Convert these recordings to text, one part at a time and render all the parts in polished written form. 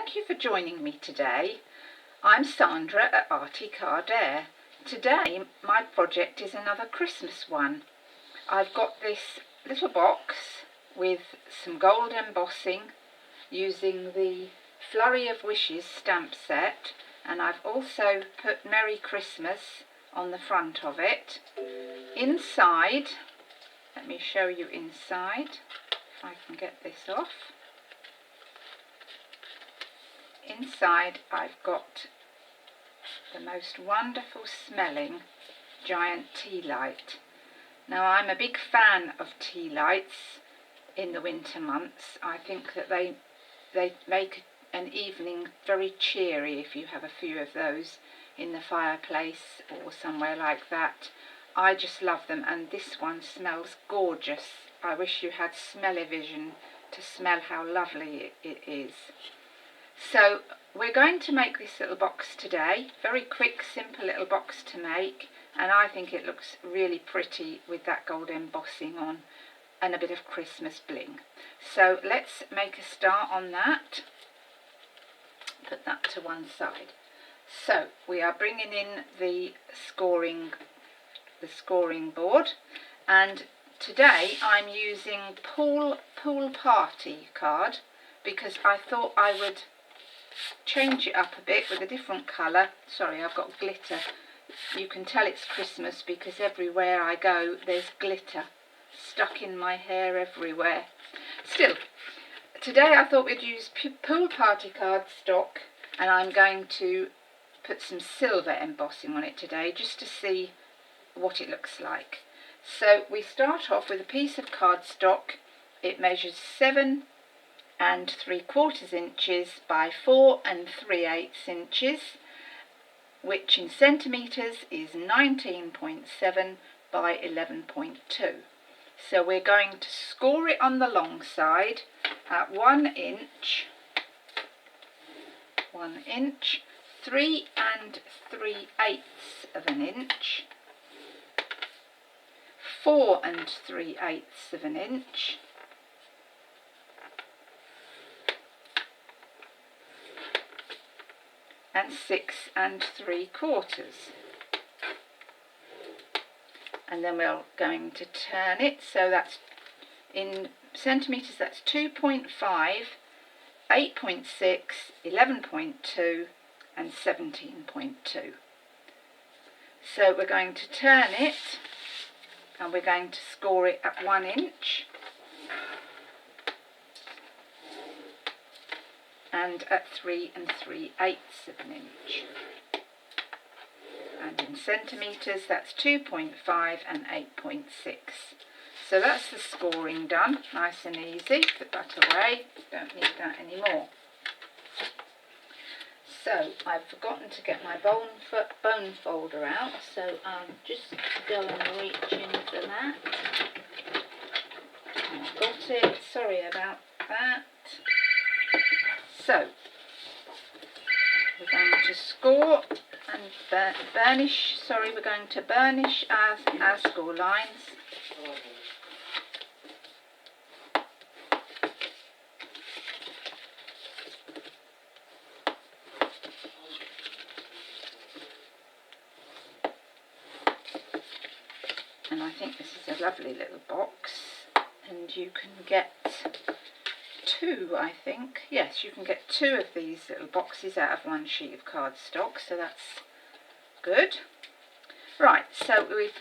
thank you for joining me today. I'm Sandra at SandraR. Today my project is another Christmas one. I've got this little box with some gold embossing using the Flurry of Wishes stamp set, and I've also put Merry Christmas on the front of it. Inside, let me show you inside if I can get this off. Inside I've got the most wonderful smelling giant tea light. Now I'm a big fan of tea lights in the winter months. I think that they make an evening very cheery if you have a few of those in the fireplace or somewhere like that. I just love them, and this one smells gorgeous. I wish you had smell-o-vision to smell how lovely it is. So we're going to make this little box today. Very quick, simple little box to make, and I think it looks really pretty with that gold embossing on and a bit of Christmas bling. So let's make a start on that. Put that to one side. So we are bringing in the scoring board, and today I'm using Pool Party card because I thought I would change it up a bit with a different colour. Sorry, I've got glitter. You can tell it's Christmas because everywhere I go there's glitter stuck in my hair everywhere. Still, today I thought we'd use Pool Party cardstock, and I'm going to put some silver embossing on it today just to see what it looks like. So we start off with a piece of cardstock. It measures 7 3/4 inches by 4 3/8 inches, which in centimetres is 19.7 by 11.2. So we're going to score it on the long side at 1 inch, 3 3/8 of an inch, 4 3/8 of an inch, and 6 3/4. And then we're going to turn it, so that's in centimetres, that's 2.5, 8.6, 11.2 and 17.2. So we're going to turn it and we're going to score it at 1 inch and at 3 3/8 of an inch. And in centimetres that's 2.5 and 8.6. So that's the scoring done, nice and easy. Put that away, don't need that anymore. So I've forgotten to get my bone folder out, so I'll just go and reach into that. I've got it, sorry about that. So we're going to score and burnish, we're going to burnish our score lines. And I think this is a lovely little box, and you can get 2, I think. Yes, you can get 2 of these little boxes out of one sheet of cardstock, so that's good. Right, so we've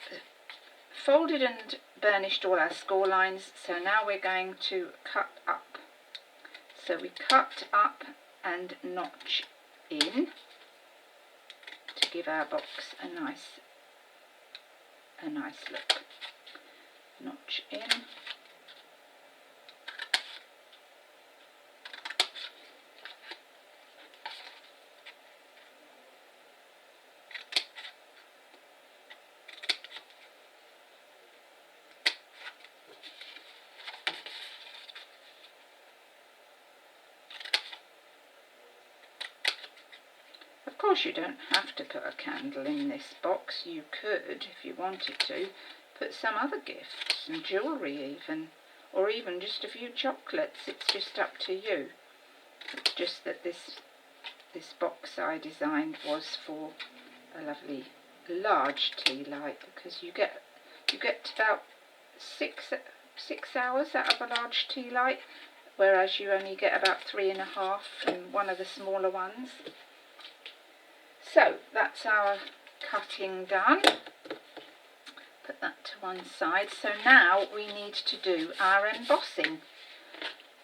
folded and burnished all our score lines, so now we're going to cut up. So we cut up and notch in to give our box a nice look. Notch in. Of course you don't have to put a candle in this box. You could, if you wanted to, put some other gifts, some jewellery even, or even just a few chocolates. It's just up to you. just that this box I designed was for a lovely large tea light, because you get about 6 hours out of a large tea light, whereas you only get about 3.5 from one of the smaller ones. So that's our cutting done. Put that to one side. So now we need to do our embossing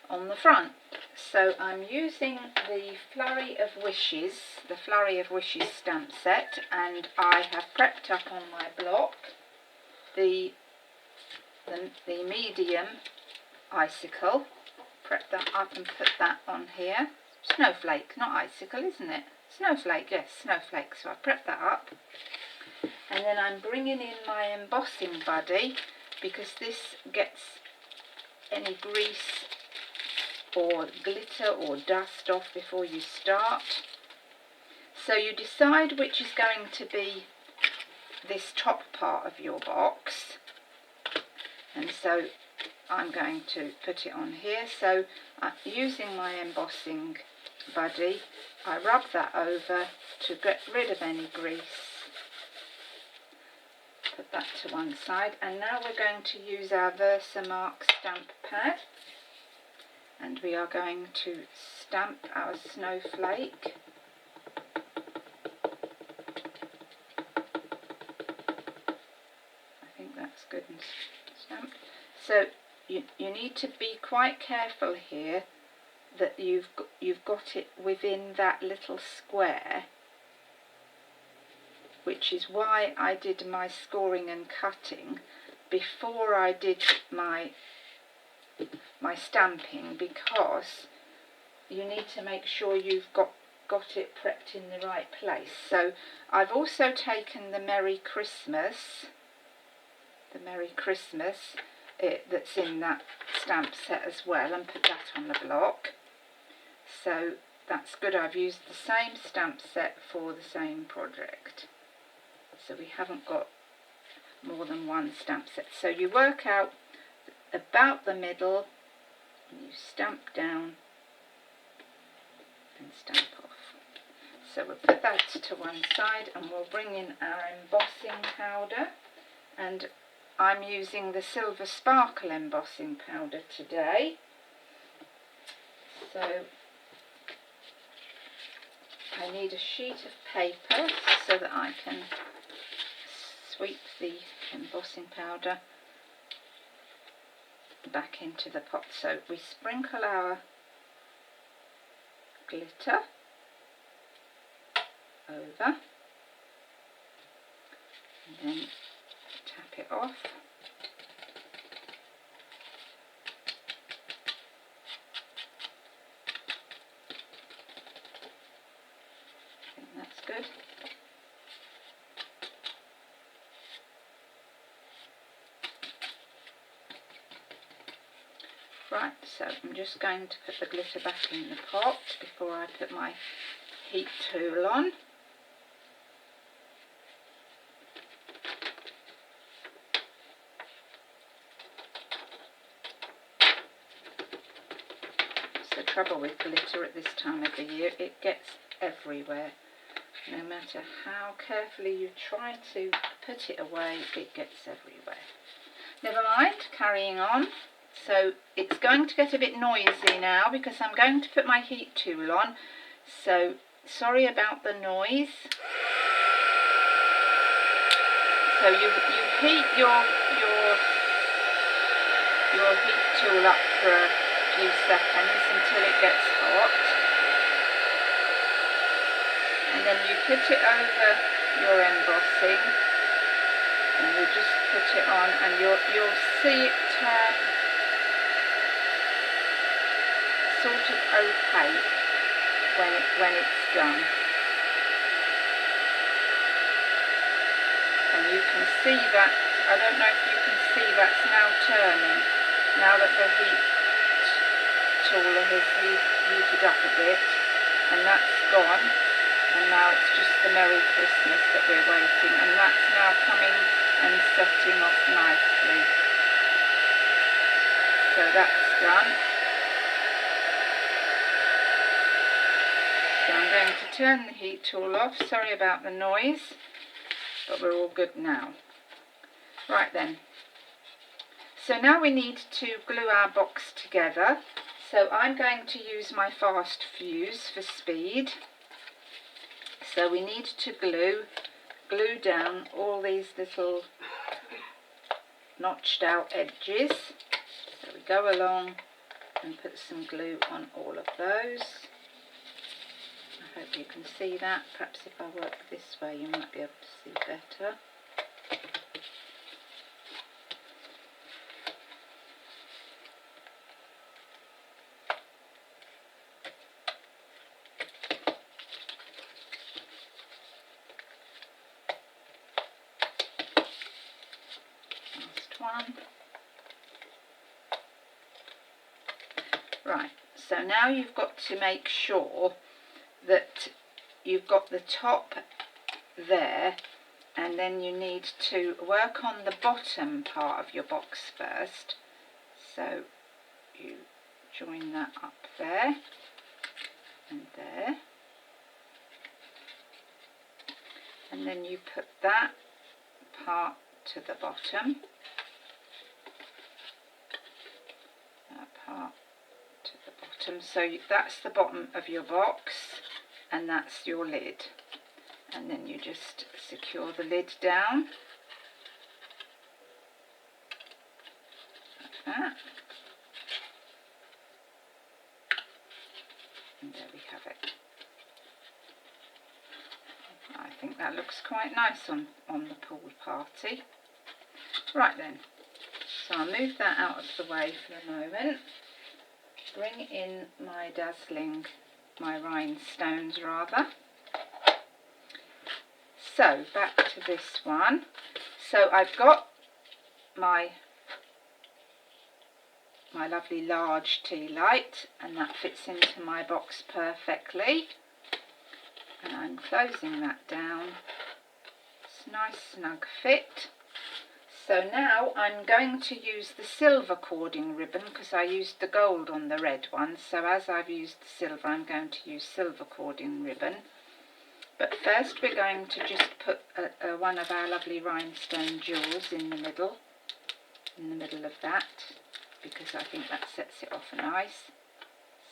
on the front. So I'm using the Flurry of Wishes stamp set, and I have prepped up on my block the medium icicle. Prep that up and put that on here. Snowflake, not icicle, isn't it? Snowflake, yes, snowflake. So I prep that up, and then I'm bringing in my embossing buddy, because this gets any grease or glitter or dust off before you start. So you decide which is going to be this top part of your box, and so I'm going to put it on here. So using my embossing buddy, I rub that over to get rid of any grease. Put that to one side, and now we're going to use our Versamark stamp pad, and we are going to stamp our snowflake. I think that's good and stamped. So you need to be quite careful here that you've got it within that little square, which is why I did my scoring and cutting before I did my stamping, because you need to make sure you've got it prepped in the right place. So I've also taken the Merry Christmas that's in that stamp set as well, and put that on the block. So that's good. I've used the same stamp set for the same project, so we haven't got more than one stamp set. So you work out about the middle, and you stamp down and stamp off. So we'll put that to one side, and we'll bring in our embossing powder, and I'm using the Silver Sparkle embossing powder today. So I need a sheet of paper so that I can sweep the embossing powder back into the pot. So we sprinkle our glitter over, and then tap it off. I think that's good. Right, so I'm just going to put the glitter back in the pot before I put my heat tool on. It's the trouble with glitter at this time of the year, it gets everywhere. No matter how carefully you try to put it away, it gets everywhere. Never mind, carrying on. So it's going to get a bit noisy now, because I'm going to put my heat tool on. So sorry about the noise. So you heat your heat tool up for a few seconds until it gets hot, and then you put it over your embossing, and you just put it on, and you'll see it turn sort of opaque when it's done. And you can see that, I don't know if you can see, that's now turning, now that the heat tool has heated up a bit, and that's gone, and now it's just the Merry Christmas that we're waiting, and that's now coming and setting off nicely. So that's done. turn the heat tool off. Sorry about the noise, but we're all good now. Right then. So now we need to glue our box together. So I'm going to use my fast fuse for speed. So we need to glue down all these little notched out edges. So we go along and put some glue on all of those. I hope you can see that. Perhaps if I work this way you might be able to see better. Last one. Right, so now you've got to make sure that you've got the top there, and then you need to work on the bottom part of your box first. So you join that up there and there, and then you put that part to the bottom, that part to the bottom. So that's the bottom of your box and that's your lid, and then you just secure the lid down like that, and there we have it. I think that looks quite nice on the pool party. Right then, so I'll move that out of the way for the moment. Bring in my rhinestones rather. So back to this one. So I've got my lovely large tea light, and that fits into my box perfectly. And I'm closing that down. It's a nice snug fit. So now I'm going to use the silver cording ribbon because I used the gold on the red one. So as I've used the silver, I'm going to use silver cording ribbon. But first we're going to just put one of our lovely rhinestone jewels in the middle of that, because I think that sets it off nice.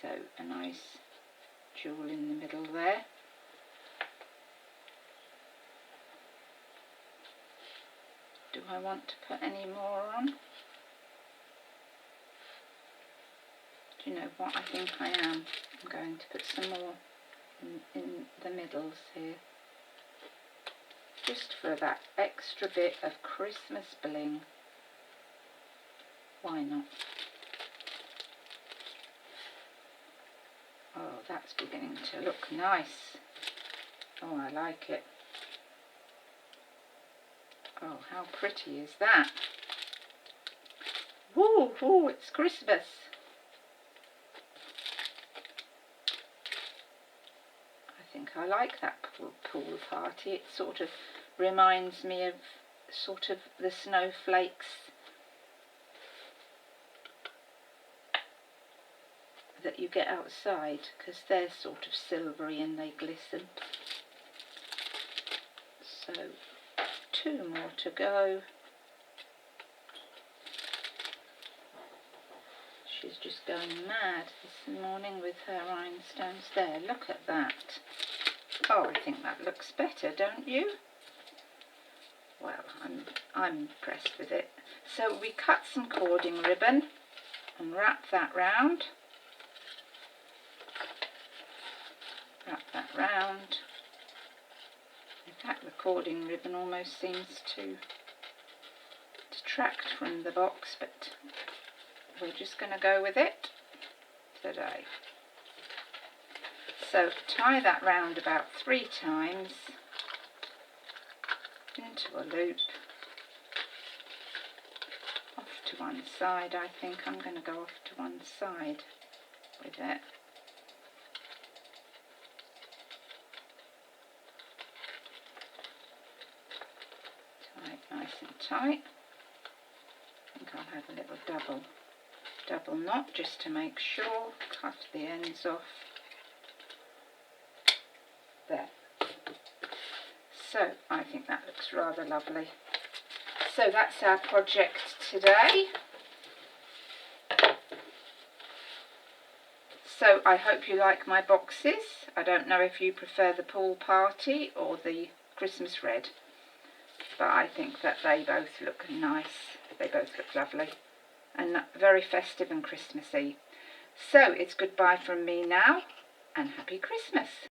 So a nice jewel in the middle there. Do I want to put any more on? Do you know what? I think I am. I'm going to put some more in the middles here, just for that extra bit of Christmas bling. Why not? Oh, that's beginning to look nice. Oh, I like it. Oh, how pretty is that? Woo, woo, it's Christmas. I think I like that pool party. It sort of reminds me of sort of the snowflakes that you get outside, because they're sort of silvery and they glisten. So 2 more to go. She's just going mad this morning with her rhinestones there. Look at that. Oh, I think that looks better, don't you? Well, I'm impressed with it. So we cut some cording ribbon and wrap that round. Wrap that round. In fact, the cording ribbon almost seems to detract from the box, but we're just going to go with it today. So tie that round about 3 times into a loop, off to one side. I think I'm going to go off to one side with it. Nice and tight. I think I'll have a little double knot just to make sure. Cut the ends off. there. So I think that looks rather lovely. So that's our project today. So I hope you like my boxes. I don't know if you prefer the pool party or the Christmas red, but I think that they both look nice. They both look lovely and very festive and Christmassy. So it's goodbye from me now, and happy Christmas.